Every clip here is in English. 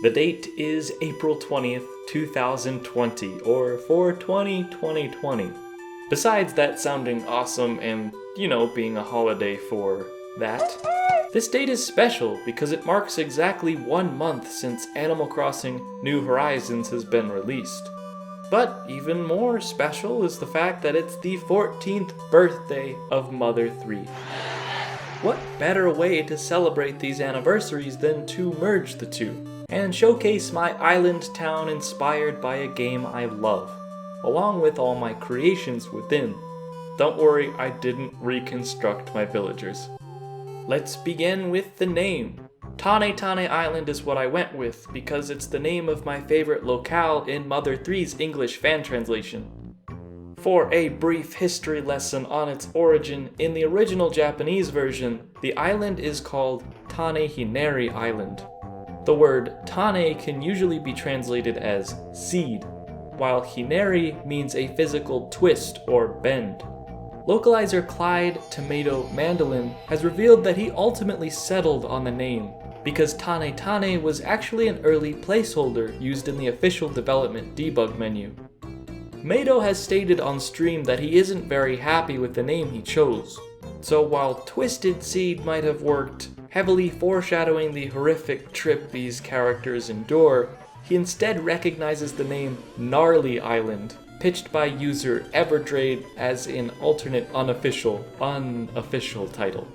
The date is April 20th, 2020, or 4/20/2020. Besides that sounding awesome and, being a holiday for that, this date is special because it marks exactly 1 month since Animal Crossing New Horizons has been released. But even more special is the fact that it's the 14th birthday of Mother 3. What better way to celebrate these anniversaries than to merge the two and showcase my island town inspired by a game I love, along with all my creations within. Don't worry, I didn't reconstruct my villagers. Let's begin with the name. Tane Tane Island is what I went with because it's the name of my favorite locale in Mother 3's English fan translation. For a brief history lesson on its origin, in the original Japanese version, the island is called Tane Hineri Island. The word Tane can usually be translated as seed, while Hineri means a physical twist or bend. Localizer Clyde Tomato Mandolin has revealed that he ultimately settled on the name because Tane Tane was actually an early placeholder used in the official development debug menu. Mado has stated on stream that he isn't very happy with the name he chose, so while Twisted Seed might have worked, heavily foreshadowing the horrific trip these characters endure, he instead recognizes the name Gnarly Island, pitched by user Everdrade as an alternate unofficial title.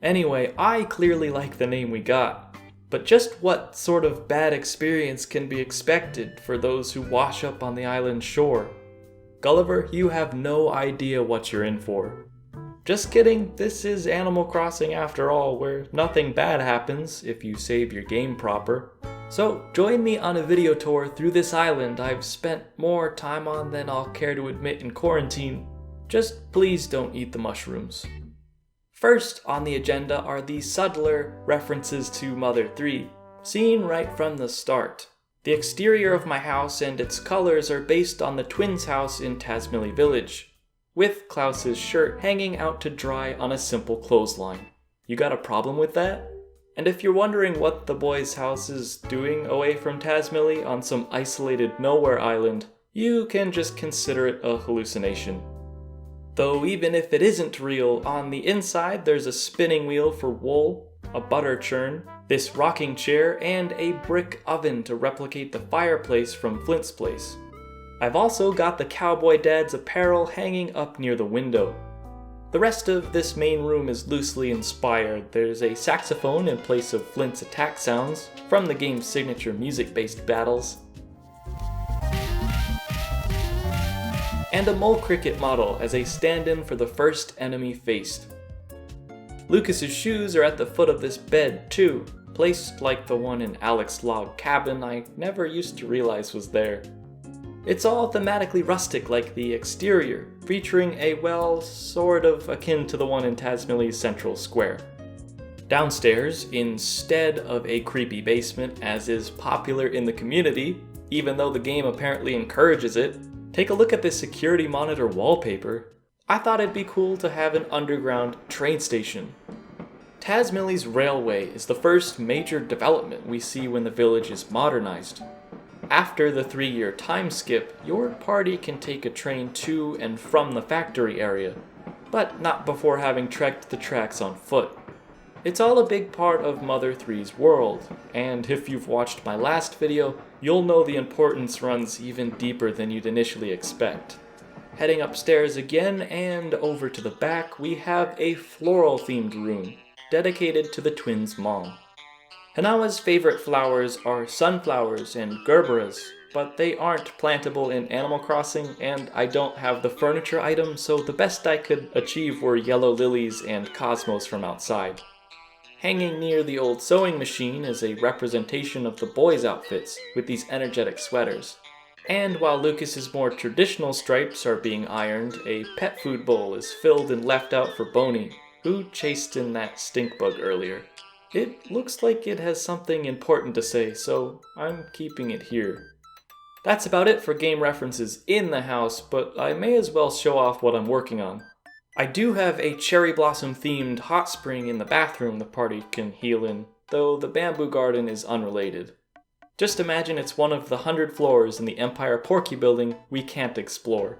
Anyway, I clearly like the name we got, but just what sort of bad experience can be expected for those who wash up on the island shore? Gulliver, you have no idea what you're in for. Just kidding, this is Animal Crossing after all, where nothing bad happens if you save your game proper. So join me on a video tour through this island I've spent more time on than I'll care to admit in quarantine. Just please don't eat the mushrooms. First on the agenda are the subtler references to Mother 3, seen right from the start. The exterior of my house and its colors are based on the twins' house in Tazmily Village, with Klaus's shirt hanging out to dry on a simple clothesline. You got a problem with that? And if you're wondering what the boys' house is doing away from Tazmily on some isolated nowhere island, you can just consider it a hallucination. Though even if it isn't real, on the inside there's a spinning wheel for wool, a butter churn, this rocking chair, and a brick oven to replicate the fireplace from Flint's place. I've also got the cowboy dad's apparel hanging up near the window. The rest of this main room is loosely inspired. There's a saxophone in place of Flint's attack sounds from the game's signature music-based battles, and a mole cricket model as a stand-in for the first enemy faced. Lucas's shoes are at the foot of this bed too, placed like the one in Alex's log cabin I never used to realize was there. It's all thematically rustic like the exterior, featuring a sort of akin to the one in Tazmily's Central Square. Downstairs, instead of a creepy basement as is popular in the community, even though the game apparently encourages it, take a look at this security monitor wallpaper. I thought it'd be cool to have an underground train station. Tazmily's railway is the first major development we see when the village is modernized. After the 3-year time skip, your party can take a train to and from the factory area, but not before having trekked the tracks on foot. It's all a big part of Mother 3's world, and if you've watched my last video, you'll know the importance runs even deeper than you'd initially expect. Heading upstairs again and over to the back, we have a floral-themed room dedicated to the twins' mom. Hanawa's favorite flowers are sunflowers and gerberas, but they aren't plantable in Animal Crossing, and I don't have the furniture item, so the best I could achieve were yellow lilies and cosmos from outside. Hanging near the old sewing machine is a representation of the boys' outfits with these energetic sweaters. And while Lucas's more traditional stripes are being ironed, a pet food bowl is filled and left out for Boney, who chased in that stink bug earlier. It looks like it has something important to say, so I'm keeping it here. That's about it for game references in the house, but I may as well show off what I'm working on. I do have a cherry blossom themed hot spring in the bathroom the party can heal in, though the bamboo garden is unrelated. Just imagine it's one of the 100 floors in the Empire Porky building we can't explore.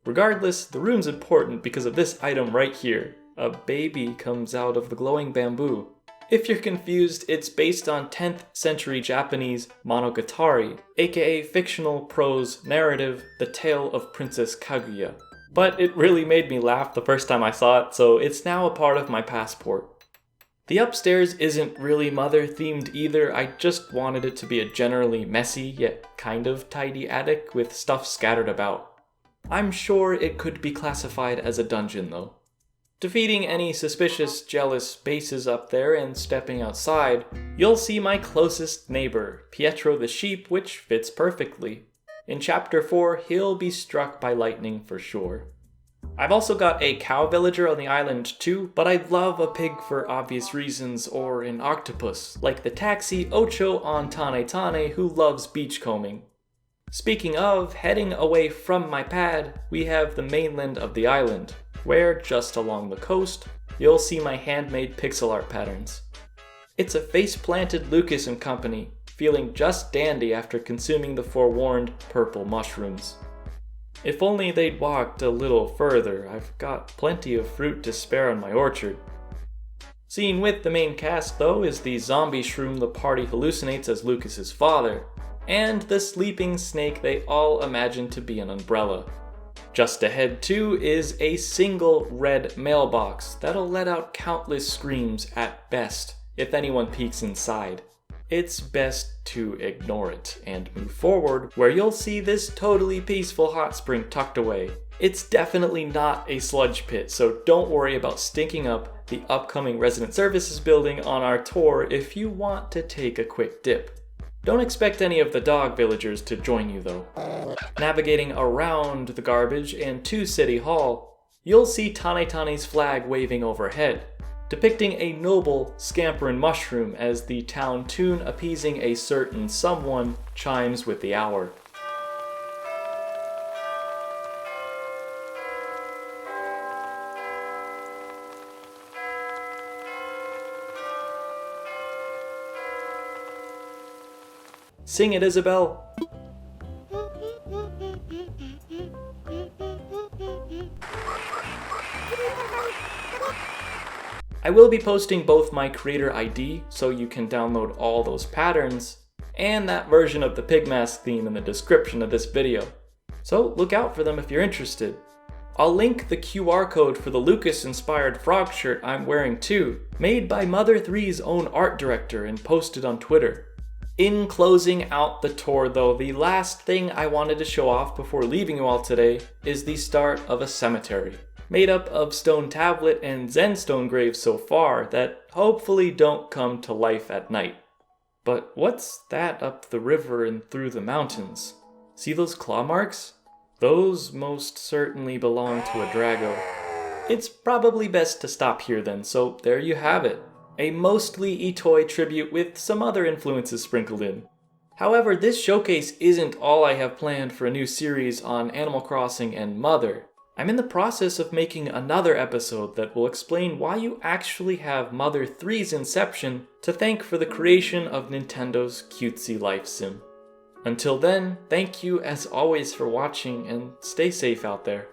Regardless, the room's important because of this item right here. A baby comes out of the glowing bamboo. If you're confused, it's based on 10th century Japanese Monogatari, aka fictional prose narrative, The Tale of Princess Kaguya. But it really made me laugh the first time I saw it, so it's now a part of my passport. The upstairs isn't really mother themed either, I just wanted it to be a generally messy yet kind of tidy attic with stuff scattered about. I'm sure it could be classified as a dungeon though. Defeating any suspicious, jealous bases up there and stepping outside, you'll see my closest neighbor, Pietro the sheep, which fits perfectly. In Chapter 4, he'll be struck by lightning for sure. I've also got a cow villager on the island too, but I love a pig for obvious reasons, or an octopus, like the taxi Ocho on Tane Tane who loves beachcombing. Speaking of heading away from my pad, we have the mainland of the island, where, just along the coast, you'll see my handmade pixel art patterns. It's a face-planted Lucas and Company, feeling just dandy after consuming the forewarned purple mushrooms. If only they'd walked a little further, I've got plenty of fruit to spare on my orchard. Seen with the main cast though is the zombie shroom the party hallucinates as Lucas's father, and the sleeping snake they all imagine to be an umbrella. Just ahead too is a single red mailbox that'll let out countless screams at best if anyone peeks inside. It's best to ignore it and move forward where you'll see this totally peaceful hot spring tucked away. It's definitely not a sludge pit, so don't worry about stinking up the upcoming resident services building on our tour if you want to take a quick dip. Don't expect any of the dog villagers to join you though. Navigating around the garbage and to City Hall, you'll see Tane Tane's flag waving overhead, depicting a noble scamperin' mushroom as the town tune appeasing a certain someone chimes with the hour. Sing it, Isabel! I will be posting both my creator ID, so you can download all those patterns, and that version of the pig mask theme in the description of this video. So look out for them if you're interested. I'll link the QR code for the Lucas-inspired frog shirt I'm wearing too, made by Mother3's own art director and posted on Twitter. In closing out the tour though, the last thing I wanted to show off before leaving you all today is the start of a cemetery, made up of stone tablet and zenstone graves so far that hopefully don't come to life at night. But what's that up the river and through the mountains? See those claw marks? Those most certainly belong to a Drago. It's probably best to stop here then, so there you have it. A mostly Itoi tribute with some other influences sprinkled in. However, this showcase isn't all I have planned for a new series on Animal Crossing and Mother. I'm in the process of making another episode that will explain why you actually have Mother 3's inception to thank for the creation of Nintendo's cutesy life sim. Until then, thank you as always for watching and stay safe out there.